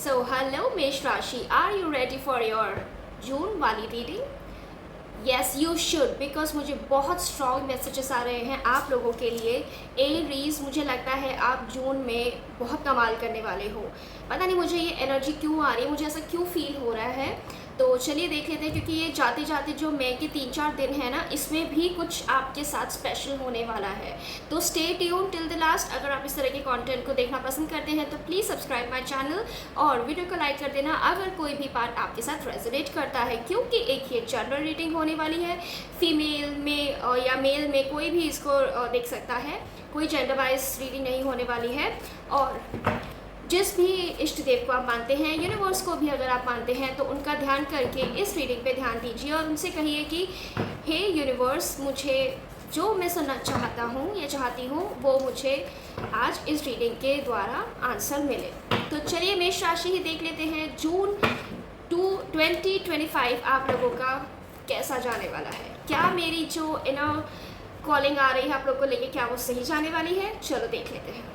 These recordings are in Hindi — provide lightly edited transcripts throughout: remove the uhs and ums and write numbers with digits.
So, hello Mesh Rashi, are you ready for your जून वाली reading? Yes you should, because मुझे बहुत स्ट्रॉन्ग मैसेजेस आ रहे हैं आप लोगों के लिए। एरीज, मुझे लगता है आप जून में बहुत कमाल करने वाले हो। पता नहीं मुझे ये एनर्जी क्यों आ रही है, मुझे ऐसा क्यों फील हो रहा है। तो चलिए देख लेते हैं, क्योंकि ये जाते जाते जो मई के 3-4 दिन है ना, इसमें भी कुछ आपके साथ स्पेशल होने वाला है। तो stay tune till the last. अगर आप इस तरह के कंटेंट को देखना पसंद करते हैं तो प्लीज़ सब्सक्राइब माय चैनल और वीडियो को लाइक कर देना अगर कोई भी पार्ट आपके साथ रेजोनेट करता है, क्योंकि एक ये जनरल रीडिंग होने वाली है। फीमेल में या मेल में कोई भी इसको देख सकता है, कोई जेंडर वाइज रीडिंग नहीं होने वाली है। और जिस भी इष्ट देव को आप मानते हैं, यूनिवर्स को भी अगर आप मानते हैं, तो उनका ध्यान करके इस रीडिंग पे ध्यान दीजिए और उनसे कहिए कि हे यूनिवर्स, मुझे जो मैं सुनना चाहता हूँ या चाहती हूँ वो मुझे आज इस रीडिंग के द्वारा आंसर मिले। तो चलिए मेष राशि ही देख लेते हैं, जून 2025 आप लोगों का कैसा जाने वाला है। क्या मेरी जो इनर कॉलिंग आ रही है आप लोग को लेके, क्या वो सही जाने वाली है? चलो देख लेते हैं।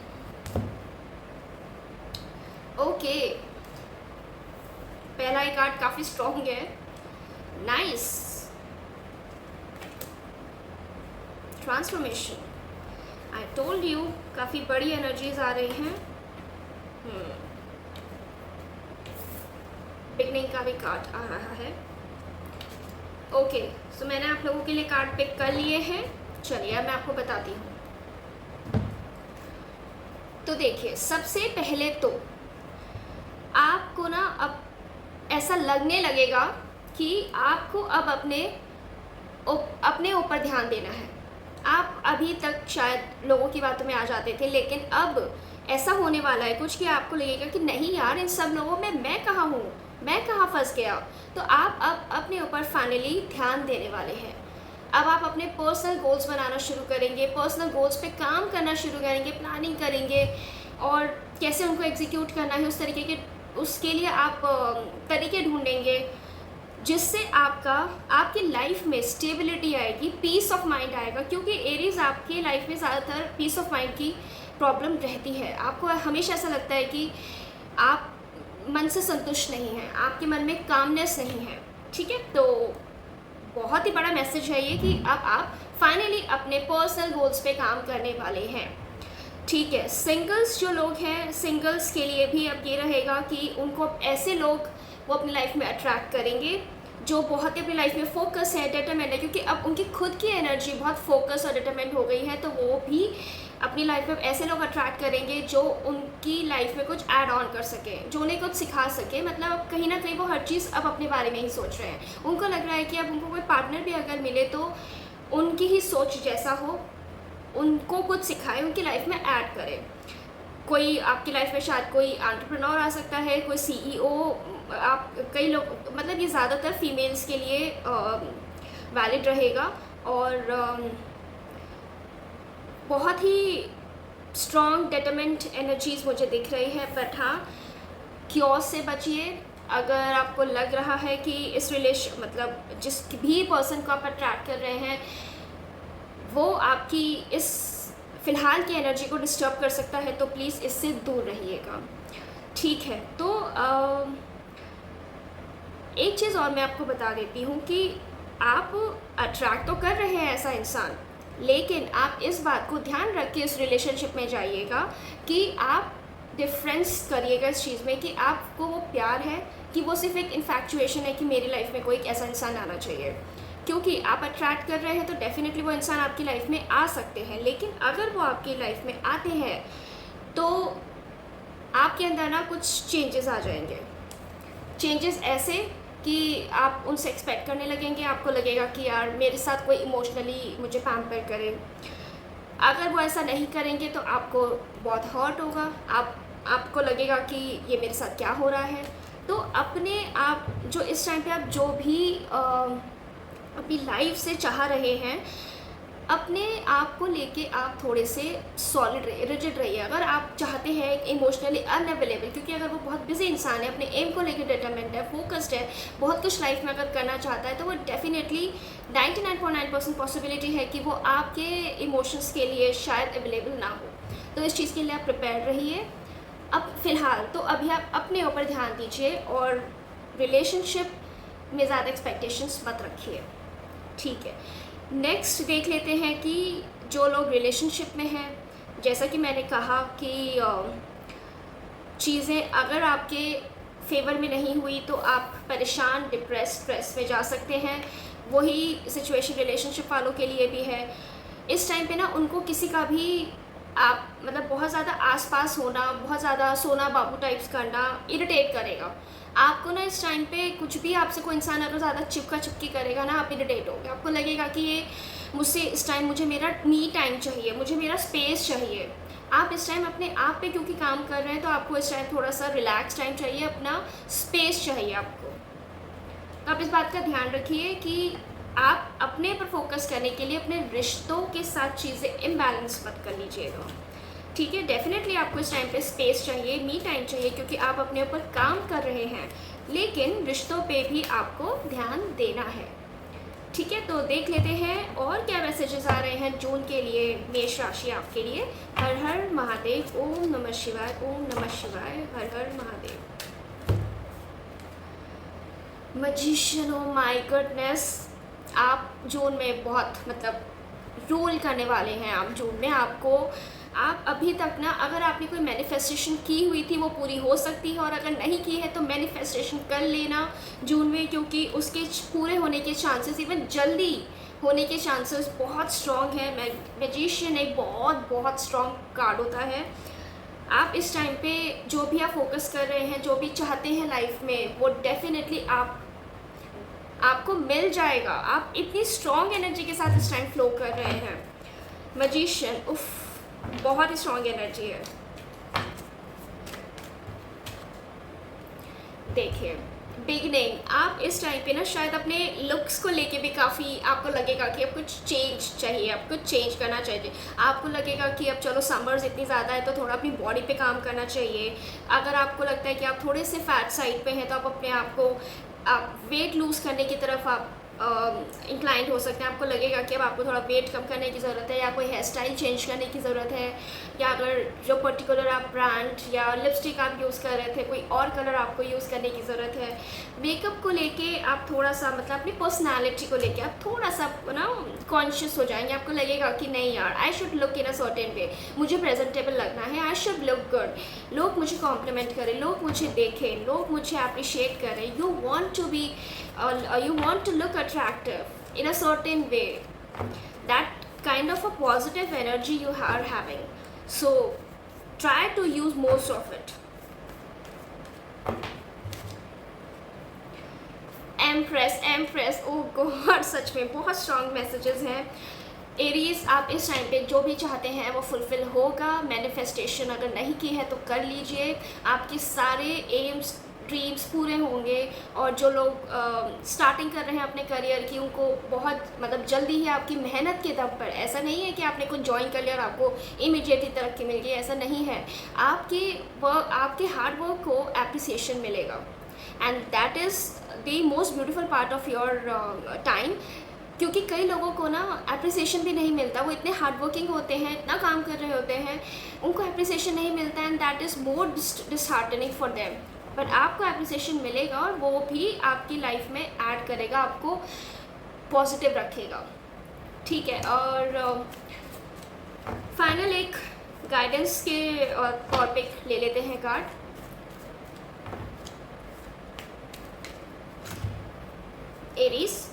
ओके, पहला ही कार्ड काफी स्ट्रॉन्ग है। Nice, transformation. I told you, काफी बड़ी एनर्जीज आ रही हैं। बिगनिंग का भी कार्ड आ रहा है। ओके, सो मैंने आप लोगों के लिए कार्ड पिक कर लिए हैं। चलिए अब मैं आपको बताती हूँ। तो देखिए, सबसे पहले तो आपको ना अब ऐसा लगने लगेगा कि आपको अब अपने ऊपर ध्यान देना है। आप अभी तक शायद लोगों की बातों में आ जाते थे, लेकिन अब ऐसा होने वाला है कुछ कि आपको लगेगा कि नहीं यार, इन सब लोगों में मैं कहाँ हूँ, मैं कहाँ फंस गया। तो आप अब अपने ऊपर फाइनली ध्यान देने वाले हैं। अब आप अपने पर्सनल गोल्स बनाना शुरू करेंगे, पर्सनल गोल्स पे काम करना शुरू करेंगे, प्लानिंग करेंगे और कैसे उनको एग्जीक्यूट करना है उस तरीके के, उसके लिए आप तरीके ढूंढेंगे जिससे आपकी लाइफ में स्टेबिलिटी आएगी, पीस ऑफ माइंड आएगा। क्योंकि एरीज आपकी लाइफ में ज़्यादातर पीस ऑफ माइंड की प्रॉब्लम रहती है। आपको हमेशा ऐसा लगता है कि आप मन से संतुष्ट नहीं हैं, आपके मन में कामनेस नहीं है। ठीक है, तो बहुत ही बड़ा मैसेज है ये कि अब आप फाइनली अपने पर्सनल गोल्स पे काम करने वाले हैं। ठीक है, सिंगल्स जो लोग हैं, सिंगल्स के लिए भी अब ये रहेगा कि उनको ऐसे लोग वो अपनी लाइफ में अट्रैक्ट करेंगे जो बहुत ही अपनी लाइफ में फोकस है, डिटरमेंट है। क्योंकि अब उनकी खुद की एनर्जी बहुत फोकस और डिटरमेंट हो गई है, तो वो भी अपनी लाइफ में ऐसे लोग अट्रैक्ट करेंगे जो उनकी लाइफ में कुछ ऐड ऑन कर सके, जो उन्हें कुछ सिखा सके। मतलब कहीं ना कहीं वो हर चीज़ अब अपने बारे में ही सोच रहे हैं। उनको लग रहा है कि अब उनको कोई पार्टनर भी अगर मिले तो उनकी ही सोच जैसा हो, उनको कुछ सिखाए, उनकी लाइफ में ऐड करे। कोई आपकी लाइफ में शायद कोई एंटरप्रेन्योर आ सकता है, कोई सीईओ। आप कई लोग, मतलब ये ज़्यादातर फीमेल्स के लिए वैलिड रहेगा। और बहुत ही स्ट्रॉन्ग डिटरमेंट एनर्जीज मुझे दिख रही है। बट हाँ, क्योस से बचिए। अगर आपको लग रहा है कि इस रिलेशन, मतलब जिस भी पर्सन को आप अट्रैक्ट कर रहे हैं वो आपकी इस फ़िलहाल की एनर्जी को डिस्टर्ब कर सकता है, तो प्लीज़ इससे दूर रहिएगा। ठीक है, तो एक चीज़ और मैं आपको बता देती हूँ कि आप अट्रैक्ट तो कर रहे हैं ऐसा इंसान, लेकिन आप इस बात को ध्यान रख के उस रिलेशनशिप में जाइएगा कि आप डिफरेंस करिएगा इस चीज़ में कि आपको वो प्यार है कि वो सिर्फ एक इन्फैक्चुएशन है कि मेरी लाइफ में कोई एक ऐसा इंसान आना चाहिए। क्योंकि आप अट्रैक्ट कर रहे हैं तो डेफिनेटली वो इंसान आपकी लाइफ में आ सकते हैं, लेकिन अगर वो आपकी लाइफ में आते हैं तो आपके अंदर ना कुछ चेंजेस आ जाएंगे। चेंजेस ऐसे कि आप उनसे एक्सपेक्ट करने लगेंगे, आपको लगेगा कि यार मेरे साथ कोई इमोशनली मुझे पैम्पर करे। अगर वो ऐसा नहीं करेंगे तो आपको बहुत हर्ट होगा, आपको लगेगा कि ये मेरे साथ क्या हो रहा है। तो अपने आप जो इस टाइम पे आप जो भी अपनी लाइफ से चाह रहे हैं, अपने आप को लेके आप थोड़े से सॉलिड रहिए, रिजिड रहिए। अगर आप चाहते हैं इमोशनली अनअवेलेबल, क्योंकि अगर वो बहुत बिजी इंसान है, अपने एम को लेके डिटरमेंट है, फोकस्ड है, बहुत कुछ लाइफ में अगर करना चाहता है, तो वो डेफिनेटली 99.9% पॉसिबिलिटी है कि वो आपके इमोशंस के लिए शायद अवेलेबल ना हो। तो इस चीज़ के लिए आप प्रिपेयर रहिए। अब फ़िलहाल तो अभी आप अपने ऊपर ध्यान दीजिए और रिलेशनशिप में ज़्यादा एक्सपेक्टेशंस मत रखिए, ठीक है। नेक्स्ट देख लेते हैं कि जो लोग रिलेशनशिप में हैं, जैसा कि मैंने कहा कि चीज़ें अगर आपके फेवर में नहीं हुई तो आप परेशान, डिप्रेस, स्ट्रेस में जा सकते हैं। वही सिचुएशन रिलेशनशिप वालों के लिए भी है। इस टाइम पे ना उनको किसी का भी आप मतलब बहुत ज़्यादा आसपास होना, बहुत ज़्यादा सोना बाबू टाइप्स करना इरिटेट करेगा आपको ना। इस टाइम पे कुछ भी आपसे कोई इंसान अगर ज़्यादा चिपका चिपकी करेगा ना, आप इरिटेट होगे। आपको लगेगा कि ये मुझसे इस टाइम मुझे मेरा मी टाइम चाहिए, मुझे मेरा स्पेस चाहिए। आप इस टाइम अपने आप पे क्योंकि काम कर रहे हैं तो आपको इस टाइम थोड़ा सा रिलैक्स टाइम चाहिए, अपना स्पेस चाहिए आपको। तो आप इस बात का ध्यान रखिए कि आप अपने पर फोकस करने के लिए अपने रिश्तों के साथ चीज़ें इम्बैलेंस मत कर लीजिएगा, ठीक है। डेफिनेटली आपको इस टाइम पे स्पेस चाहिए, मी टाइम चाहिए, क्योंकि आप अपने ऊपर काम कर रहे हैं, लेकिन रिश्तों पे भी आपको ध्यान देना है, ठीक है। तो देख लेते हैं और क्या मैसेजेस आ रहे हैं जून के लिए, मेष राशि आपके लिए। हर हर महादेव, ओम नमः शिवाय, ओम नमः शिवाय, हर हर Mahadev. Magician, oh my goodness, आप जून में बहुत मतलब रूल करने वाले हैं। आप जून में आप अभी तक ना अगर आपने कोई मैनिफेस्टेशन की हुई थी वो पूरी हो सकती है, और अगर नहीं की है तो मैनिफेस्टेशन कर लेना जून में, क्योंकि उसके पूरे होने के चांसेस, इवन जल्दी होने के चांसेस बहुत स्ट्रॉन्ग है। मैजिशियन एक बहुत बहुत स्ट्रॉन्ग कार्ड होता है। आप इस टाइम पे जो भी आप फोकस कर रहे हैं, जो भी चाहते हैं लाइफ में, वो डेफिनेटली आपको मिल जाएगा। आप इतनी स्ट्रॉन्ग एनर्जी के साथ इस टाइम फ्लो कर रहे हैं। मैजिशियन, उफ, बहुत ही स्ट्रॉन्ग एनर्जी है। देखिए, बिगनिंग, आप इस टाइम पे ना शायद अपने लुक्स को लेके भी काफ़ी आपको लगेगा कि अब कुछ चेंज चाहिए, अब कुछ चेंज करना चाहिए। आपको लगेगा कि अब चलो समर्स इतनी ज़्यादा है तो थोड़ा अपनी बॉडी पे काम करना चाहिए। अगर आपको लगता है कि आप थोड़े से फैट साइड पे हैं तो आप अपने आप को वेट लूज़ करने की तरफ आप इंक्लाइंड हो सकते हैं। आपको लगेगा कि अब आपको थोड़ा वेट कम करने की ज़रूरत है, या कोई हेयर स्टाइल चेंज करने की ज़रूरत है, या अगर जो पर्टिकुलर आप ब्रांड या लिपस्टिक आप यूज़ कर रहे थे कोई और कलर आपको यूज़ करने की ज़रूरत है। मेकअप को लेके आप थोड़ा सा मतलब अपनी पर्सनालिटी को लेके आप थोड़ा सा ना कॉन्शियस हो जाएंगे। आपको लगेगा कि नहीं यार, I should look in a certain way, मुझे प्रेजेंटेबल लगना है, आई शुड लुक गुड, लोग मुझे कॉम्प्लीमेंट करें, लोग मुझे देखें, लोग मुझे अप्रिशिएट करें। You want to look attractive in a certain way. That kind of a positive energy you are having, so try to use most of it. Empress, oh God, सच में बहुत स्ट्रॉन्ग मैसेजेस हैं। एरीज, आप इस टाइम पे जो भी चाहते हैं वो फुलफिल होगा। मैनिफेस्टेशन अगर नहीं की है तो कर लीजिए, आपके सारे एम्स ड्रीम्स पूरे होंगे। और जो लोग स्टार्टिंग कर रहे हैं अपने करियर की, उनको बहुत मतलब जल्दी ही आपकी मेहनत के दम पर, ऐसा नहीं है कि आपने कुछ ज्वाइन कर लिया और आपको इमीडिएटली तरक्की मिल गई, ऐसा नहीं है। आपके हार्ड वर्क को एप्रिसिएशन मिलेगा, and that is the most beautiful part of your time. क्योंकि कई लोगों को ना एप्रिसिएशन भी नहीं मिलता, वो इतने हार्ड वर्किंग होते हैं, इतना काम कर रहे होते हैं, उनको एप्रिसिएशन नहीं मिलता, and that is more disheartening for them. But आपको एप्रिसिएशन मिलेगा और वो भी आपकी लाइफ में ऐड करेगा, आपको पॉजिटिव रखेगा, ठीक है। और फाइनल एक गाइडेंस के तौर पे ले लेते हैं कार्ड। एरीज,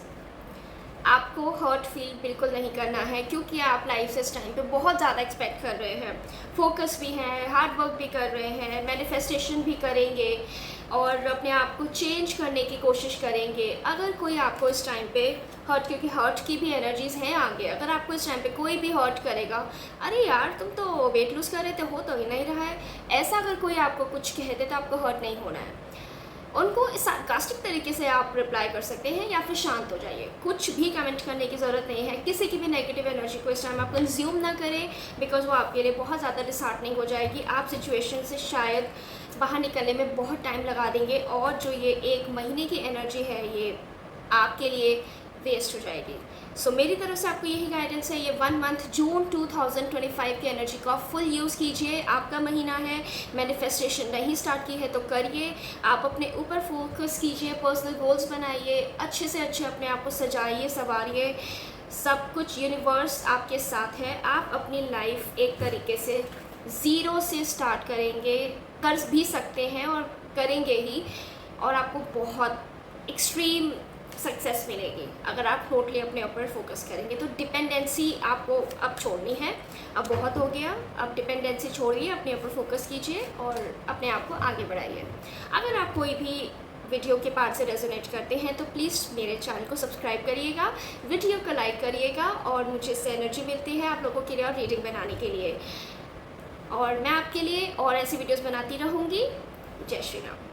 आपको हर्ट फील बिल्कुल नहीं करना है, क्योंकि आप लाइफ से इस टाइम पे बहुत ज़्यादा एक्सपेक्ट कर रहे हैं, फोकस भी हैं, हार्ड वर्क भी कर रहे हैं, मैनिफेस्टेशन भी करेंगे और अपने आप को चेंज करने की कोशिश करेंगे। अगर कोई आपको इस टाइम पे हर्ट, क्योंकि हर्ट की भी एनर्जीज हैं आगे, अगर आपको इस टाइम पे कोई भी हर्ट करेगा, अरे यार तुम तो वेट लूज़ कर रहे थे, हो तो ही नहीं रहा है, ऐसा अगर कोई आपको कुछ कहते तो आपको हर्ट नहीं होना है। उनको इस सार्कास्टिक तरीके से आप रिप्लाई कर सकते हैं या फिर शांत हो जाइए, कुछ भी कमेंट करने की ज़रूरत नहीं है। किसी की भी नेगेटिव एनर्जी को इस टाइम आप कंज्यूम ना करें, बिकॉज वो आपके लिए बहुत ज़्यादा डिसहार्टनिंग हो जाएगी। आप सिचुएशन से शायद बाहर निकलने में बहुत टाइम लगा देंगे, और जो ये 1 महीने की एनर्जी है ये आपके लिए वेस्ट हो जाएगी। सो मेरी तरफ से आपको यही गाइडेंस है। ये 1 मंथ जून 2025 की एनर्जी का फुल यूज़ कीजिए। आपका महीना है, मैनिफेस्टेशन नहीं स्टार्ट की है तो करिए। आप अपने ऊपर फोकस कीजिए, पर्सनल गोल्स बनाइए, अच्छे से अच्छे अपने आप को सजाइए, संवारिए। सब कुछ यूनिवर्स आपके साथ है। आप अपनी लाइफ एक तरीके से ज़ीरो से स्टार्ट करेंगे, कर भी सकते हैं और करेंगे ही, और आपको बहुत एक्सट्रीम सक्सेस मिलेगी अगर आप टोटली अपने ऊपर फोकस करेंगे। तो डिपेंडेंसी आपको अब छोड़नी है, अब बहुत हो गया। अब डिपेंडेंसी छोड़िए, अपने ऊपर फोकस कीजिए और अपने आप को आगे बढ़ाइए। अगर आप कोई भी वीडियो के पार्ट से रेजोनेट करते हैं तो प्लीज़ मेरे चैनल को सब्सक्राइब करिएगा, वीडियो को लाइक करिएगा, और मुझे इससे एनर्जी मिलती है आप लोगों के लिए और रीडिंग बनाने के लिए। और मैं आपके लिए और ऐसी वीडियोस बनाती रहूँगी। जय श्री राम।